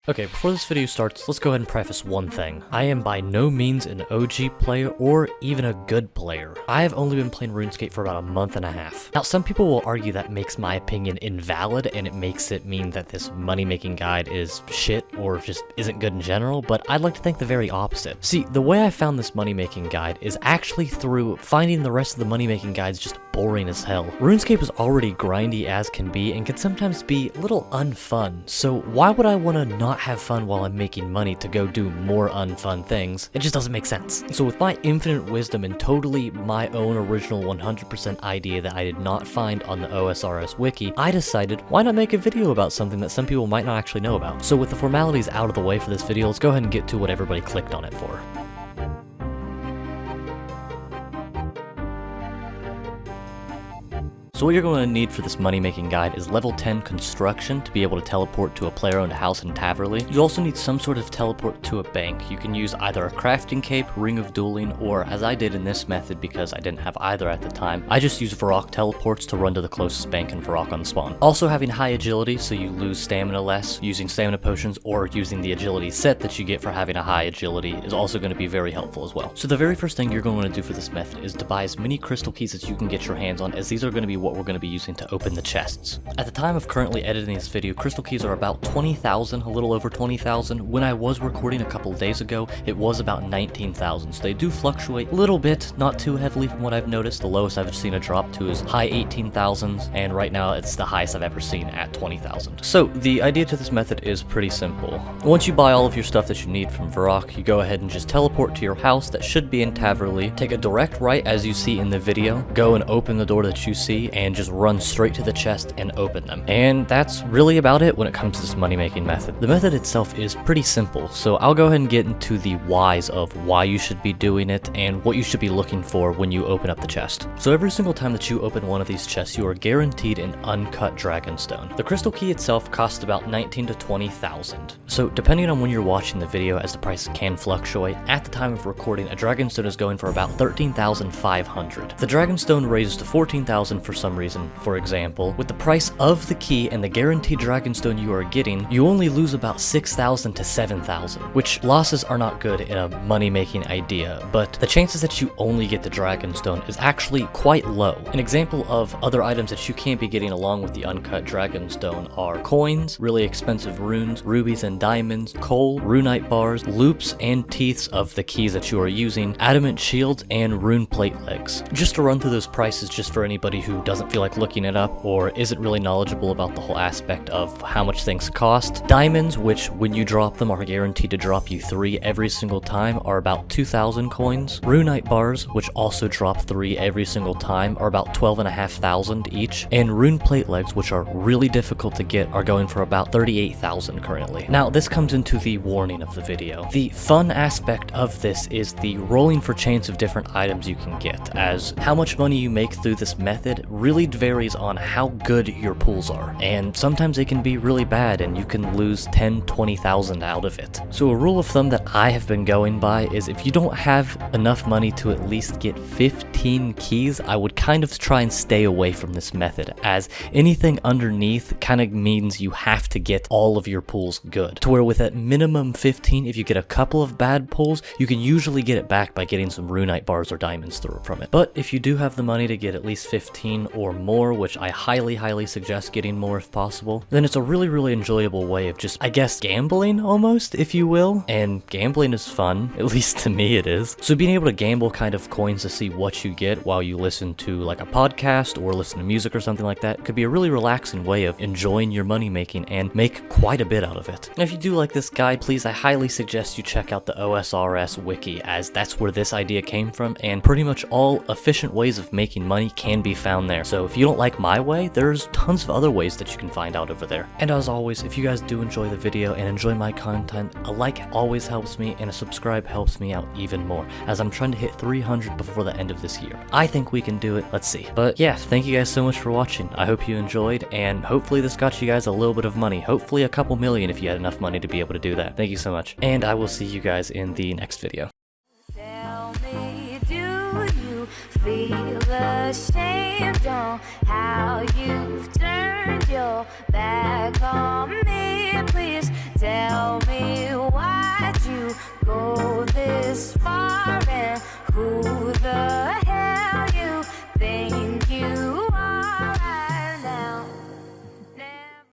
Okay, before this video starts, let's go ahead and preface one thing. I am by no means an OG player or even a good player. I have only been playing RuneScape for about a month and a half. Now, some people will argue that makes my opinion invalid and it makes it mean that this money-making guide is shit or just isn't good in general, but I'd like to think the very opposite. See, the way I found this money-making guide is actually through finding the rest of the money-making guides just boring as hell. RuneScape is already grindy as can be and can sometimes be a little unfun, so why would I want to not have fun while I'm making money to go do more unfun things? It just doesn't make sense. So with my infinite wisdom and totally my own original 100% idea that I did not find on the OSRS wiki, I decided why not make a video about something that some people might not actually know about. So with the formalities out of the way for this video, let's go ahead and get to what everybody clicked on it for. So what you're going to need for this money-making guide is level 10 construction to be able to teleport to a player-owned house in Taverley. You also need some sort of teleport to a bank. You can use either a crafting cape, ring of dueling, or as I did in this method because I didn't have either at the time, I just used Varrock teleports to run to the closest bank and Varrock on the spawn. Also having high agility so you lose stamina less, using stamina potions or using the agility set that you get for having a high agility is also going to be very helpful as well. So the very first thing you're going to want to do for this method is to buy as many crystal keys as you can get your hands on, as these are going to be what we're going to be using to open the chests. At the time of currently editing this video, crystal keys are about 20,000, a little over 20,000. When I was recording a couple days ago, it was about 19,000, so they do fluctuate a little bit, not too heavily from what I've noticed. The lowest I've seen a drop to is high 18,000s, and right now it's the highest I've ever seen at 20,000. So the idea to this method is pretty simple. Once you buy all of your stuff that you need from Varrock, you go ahead and just teleport to your house that should be in Taverley, take a direct right as you see in the video, go and open the door that you see, and just run straight to the chest and open them. And that's really about it when it comes to this money-making method. The method itself is pretty simple, so I'll go ahead and get into the whys of why you should be doing it and what you should be looking for when you open up the chest. So every single time that you open one of these chests, you are guaranteed an uncut dragonstone. The crystal key itself costs about 19 to 20,000. So depending on when you're watching the video, as the price can fluctuate, at the time of recording, a dragonstone is going for about 13,500. The dragonstone raises to 14,000 for some reason. For example, with the price of the key and the guaranteed dragonstone you are getting, you only lose about 6,000 to 7,000, which losses are not good in a money-making idea, but the chances that you only get the dragonstone is actually quite low. An example of other items that you can't be getting along with the uncut dragonstone are coins, really expensive runes, rubies and diamonds, coal, runite bars, loops and teeths of the keys that you are using, adamant shields, and rune plate legs. Just to run through those prices just for anybody who doesn't feel like looking it up or isn't really knowledgeable about the whole aspect of how much things cost. Diamonds, which when you drop them are guaranteed to drop you 3 every single time, are about 2,000 coins. Runite bars, which also drop 3 every single time, are about 12,500 each. And rune plate legs, which are really difficult to get, are going for about 38,000 currently. Now this comes into the warning of the video. The fun aspect of this is the rolling for chance of different items you can get, as how much money you make through this method really varies on how good your pools are, and sometimes they can be really bad and you can lose 10, 20,000 out of it. So a rule of thumb that I have been going by is if you don't have enough money to at least get 15 keys, I would kind of try and stay away from this method, as anything underneath kind of means you have to get all of your pools good. To where with at minimum 15, if you get a couple of bad pulls, you can usually get it back by getting some runite bars or diamonds through from it. But if you do have the money to get at least 15 or more, which I highly suggest getting more if possible, then it's a really enjoyable way of just, I guess, gambling almost, if you will. And gambling is fun, at least to me it is. So being able to gamble kind of coins to see what you get while you listen to like a podcast or listen to music or something like that could be a really relaxing way of enjoying your money making and make quite a bit out of it. And if you do like this guide, please, I highly suggest you check out the OSRS wiki, as that's where this idea came from, and pretty much all efficient ways of making money can be found there. So if you don't like my way, there's tons of other ways that you can find out over there. And as always, if you guys do enjoy the video and enjoy my content, a like always helps me and a subscribe helps me out even more, as I'm trying to hit 300 before the end of this year. I think we can do it, let's see. But yeah, thank you guys so much for watching. I hope you enjoyed, and hopefully this got you guys a little bit of money, hopefully a couple million if you had enough money to be able to do that. Thank you so much, and I will see you guys in the next video. Tell me, do you feel ashamed on how you've turned your back on me? Please Tell